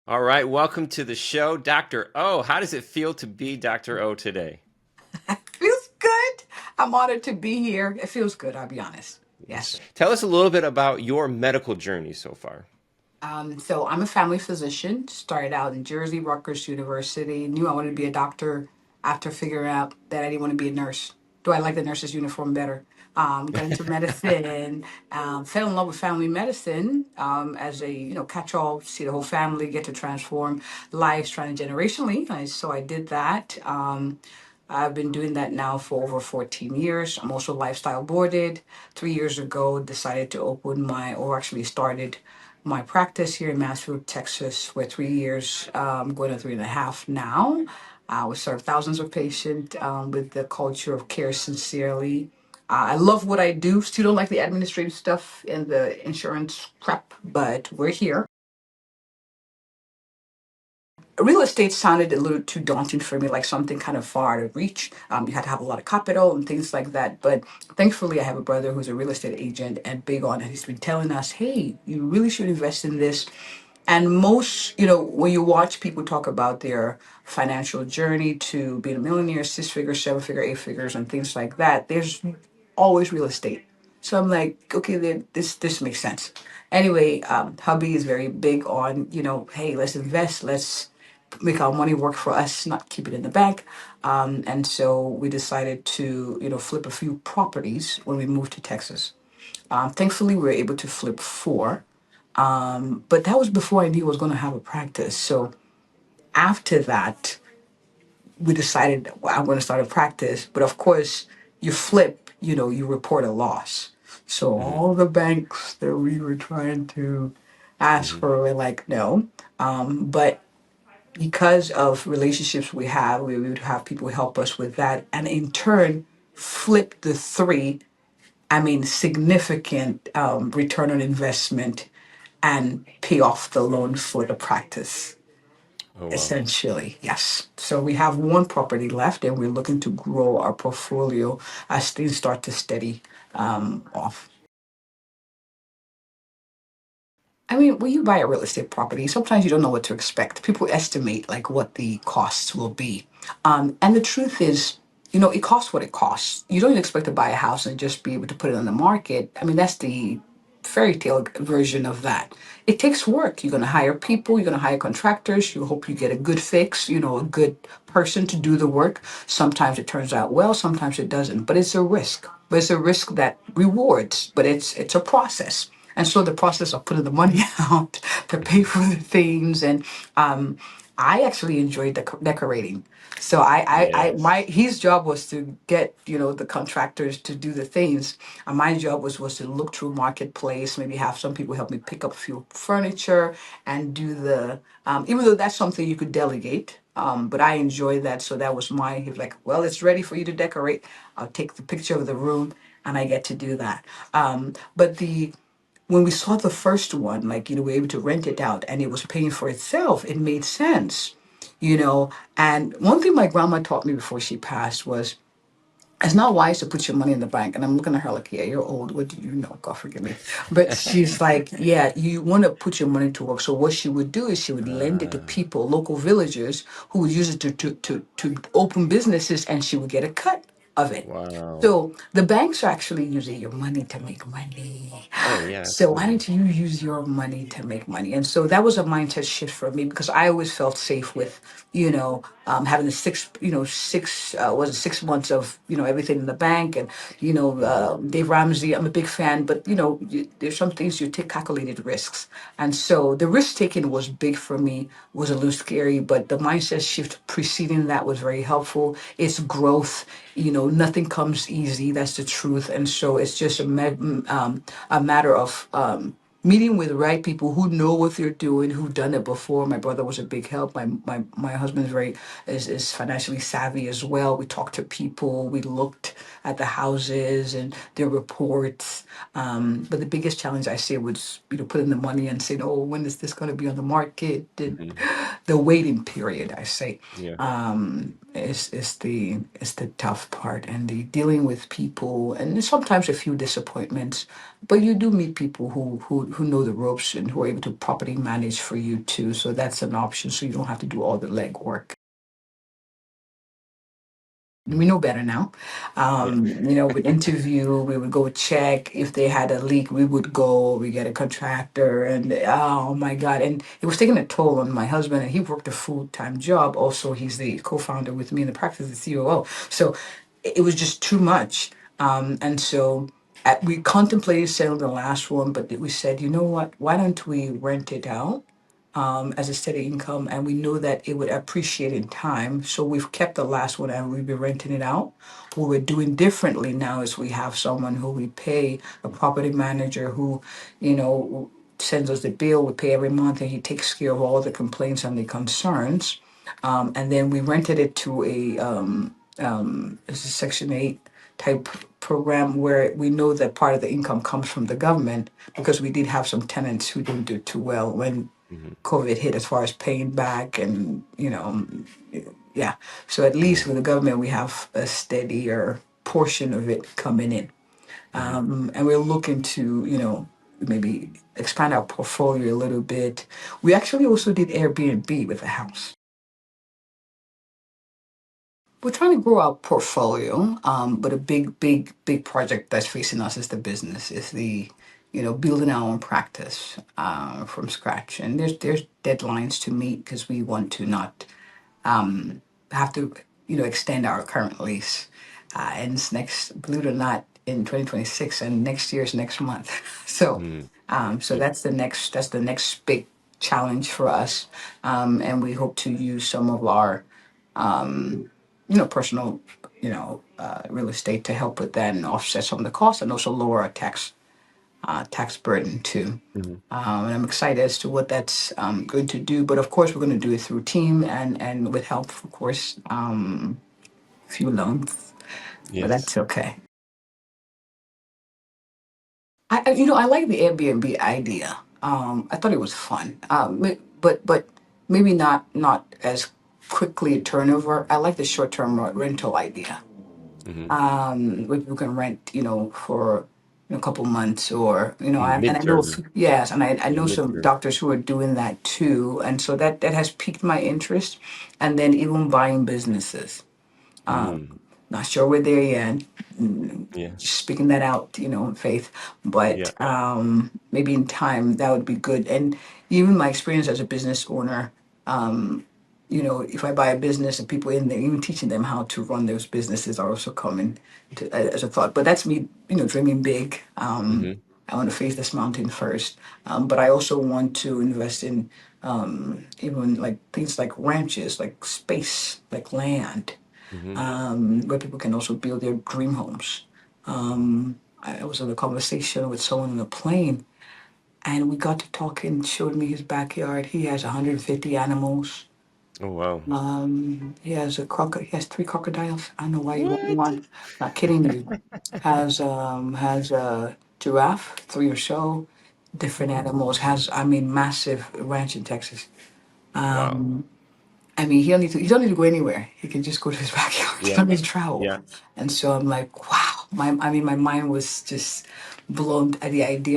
All right, welcome to the show, Dr. O. How does it feel to be Dr. O today? Feels good. I'm honored to be here. It feels good, I'll be honest. Yes. Tell us a little bit about your medical journey so far. So I'm a family physician. Started out in Jersey, Rutgers University. Knew I wanted to be a doctor after figuring out that I didn't want to be a nurse. Do I like the nurse's uniform better? Got into medicine. Fell in love with family medicine as a catch-all. See the whole family get to transform lives transgenerationally. So I did that. I've been doing that now for over 14 years. I'm also lifestyle boarded. 3 years ago, decided to actually started my practice here in Mansfield, Texas, where 3 years, going to 3.5 now. We serve thousands of patients with the culture of care sincerely. I love what I do. Still don't like the administrative stuff and the insurance crap, but we're here. Real estate sounded a little too daunting for me, like something kind of far to reach. You had to have a lot of capital and things like that. But thankfully, I have a brother who's a real estate agent and big on it. He's been telling us, hey, you really should invest in this. And most, when you watch people talk about their financial journey to being a millionaire, 6 figures, 7 figure, 8 figures, and things like that, there's always real estate. So I'm like, okay, then this makes sense. Anyway, hubby is very big on, hey, let's invest, let's make our money work for us, not keep it in the bank. And so we decided to, flip a few properties when we moved to Texas. Thankfully, we were able to flip four. But that was before I knew I was going to have a practice. So after that, we decided, well, I'm going to start a practice. But of course, you flip, you report a loss. So Hmm. all the banks that we were trying to ask Hmm. for were like, no. But because of relationships we have, we would have people help us with that. And in turn, flip the three, significant return on investment and pay off the loan for the practice. Oh, wow. Essentially, yes. So we have one property left, and we're looking to grow our portfolio as things start to steady off. When you buy a real estate property, sometimes you don't know what to expect. People estimate like what the costs will be. And the truth is, it costs what it costs. You don't expect to buy a house and just be able to put it on the market. That's the fairy tale version of that. It takes work. You're going to hire people, you're going to hire contractors. You hope you get a good fix, a good person to do the work. Sometimes it turns out well, sometimes it doesn't, but it's a risk. But it's a risk that rewards, but it's a process. And so the process of putting the money out to pay for the things, and I actually enjoyed decorating. So Yes. my his job was to get the contractors to do the things, and my job was to look through marketplace, maybe have some people help me pick up a few furniture and do the even though that's something you could delegate. But I enjoy that, so that was my. He was like, "Well, it's ready for you to decorate. I'll take the picture of the room, and I get to do that." But the when we saw the first one, like, we were able to rent it out and it was paying for itself, it made sense, you know. And one thing my grandma taught me before she passed was it's not wise to put your money in the bank. And I'm looking at her like, yeah, you're old. What do you know? God forgive me. But she's like, yeah, you want to put your money to work. So what she would do is she would lend it to Uh, people, local villagers, who would use it to open businesses, and she would get a cut of it. wow. So the banks are actually using your money to make money. Oh, yeah, So why absolutely. don't you use your money to make money? And so that was a mindset shift for me, because I always felt safe with, having the was it 6 months of, everything in the bank. And, Hmm. Dave Ramsey, I'm a big fan, but, there's some things you take calculated risks. And so the risk taking was big for me, was a little scary, but the mindset shift preceding that was very helpful. It's growth. Nothing comes easy. That's the truth. And so it's just a matter of meeting with the right people who know what they're doing, who've done it before. My brother was a big help. My husband is financially savvy as well. We talked to people. We looked at the houses and their reports. But the biggest challenge I see was, putting the money and saying, oh, when is this going to be on the market? Hmm. The waiting period, I say, Yeah. is the tough part, and the dealing with people, and sometimes a few disappointments. But you do meet people who know the ropes and who are able to properly manage for you too. So that's an option. So you don't have to do all the legwork. We know better now. Yeah. We'd interview, we would go check if they had a leak, we would go, we get a contractor, and oh my God. And it was taking a toll on my husband, and he worked a full-time job. Also, he's the co-founder with me in the practice, the COO. So it was just too much. And so we contemplated selling the last one, but we said, you know what, why don't we rent it out? As a steady income, and we know that it would appreciate in time. So we've kept the last one and we've been renting it out. What we're doing differently now is we have someone who we pay, a property manager who, sends us the bill. We pay every month, and he takes care of all the complaints and the concerns. And then we rented it to it's a Section 8 type program where we know that part of the income comes from the government, because we did have some tenants who didn't do too well when COVID hit, as far as paying back and, yeah. So at least with the government, we have a steadier portion of it coming in. And we're looking to, maybe expand our portfolio a little bit. We actually also did Airbnb with the house. We're trying to grow our portfolio, but a big project that's facing us is the business, is the, building our own practice from scratch. And there's deadlines to meet, because we want to not have to, extend our current lease. And it's next, believe it or not, in 2026, and next year is next month. So, so that's the next big challenge for us, and we hope to use some of our personal, real estate to help with that and offset some of the costs, and also lower our tax burden too. And I'm excited as to what that's going to do. But of course, we're going to do it through team and with help, of course, few loans. But that's okay. I like the Airbnb idea. I thought it was fun. But maybe not as quickly a turnover. I like the short term rental idea. Where people can rent, for a couple months, or and I know Midterm. yes, and I know some Midterm. doctors who are doing that too, and so that has piqued my interest. And then even buying businesses. Not sure we're there yet. Yeah. Just speaking that out, in faith, but maybe in time that would be good. And even my experience as a business owner, if I buy a business and people in there, even teaching them how to run those businesses are also coming as a thought. But that's me, dreaming big. I want to face this mountain first, but I also want to invest in even like things like ranches, like space, like land, where people can also build their dream homes. I was in a conversation with someone on a plane, and we got to talking. Showed me his backyard. He has 150 animals. Oh wow. He has he has 3 crocodiles. I don't know why you want What? one. Not kidding you. Has a giraffe, 3 or so different animals. Has, massive ranch in Texas. Wow. He don't need to go anywhere. He can just go to his backyard. He Yeah. don't need to travel. Yeah. And so I'm like, wow. My mind was just blown at the idea